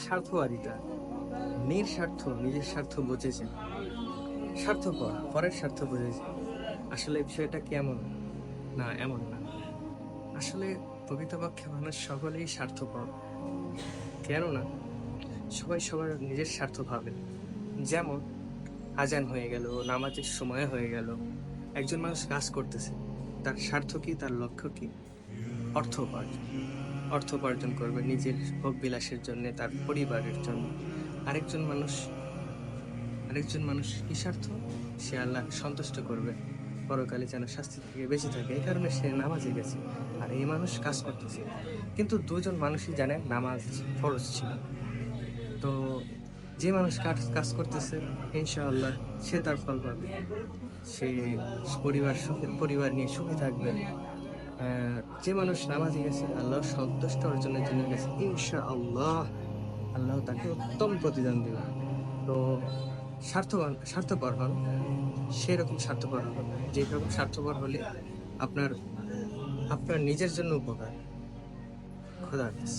স্বার্থবাদিতা, নিঃস্বার্থ, নিজের স্বার্থ বুঝেছে, স্বার্থপর, পরের স্বার্থ বুঝেছে। আসলে বিষয়টা কেমন? না, এমন না। আসলে প্রকৃতপক্ষে মানুষ সকলেই স্বার্থপর। কেননা সবাই সবার নিজের স্বার্থ ভাবে। যেমন আজান হয়ে গেল, নামাজের সময় হয়ে গেল। একজন মানুষ কাজ করতেছে। তার স্বার্থ কি? তার লক্ষ্য কি? অর্থ উপার্জন। অর্থ উপার্জন করবে নিজের ভোগ বিলাসের জন্য, তার পরিবারের জন্য। আরেকজন মানুষ আরেকজন মানুষ কি স্বার্থ? সে আল্লাহকে সন্তুষ্ট করবে, পরকালে যেন শাস্তি থেকে বেঁচে থাকে, এই কারণে সে নামাজে গেছে। আর এই মানুষ কাজ করতেছে। কিন্তু দুজন মানুষই জানে নামাজ ফরজ ছিল। তো যে মানুষ কাজ কাজ করতেছে, ইনশাআল্লাহ সে তার ফল পাবে। সে পরিবার নিয়ে সুখে থাকবে। যে মানুষ নামাজে গেছে, আল্লাহর সন্তুষ্ট অর্জনের জন্য গেছে, ইনশাআল্লাহ আল্লাহ তাকে উত্তম প্রতিদান দেবে। তো স্বার্থপর হন, সেরকম স্বার্থপর হন যেরকম স্বার্থপর হলে আপনার আপনার নিজের জন্য উপকার। খোদা হাফেজ।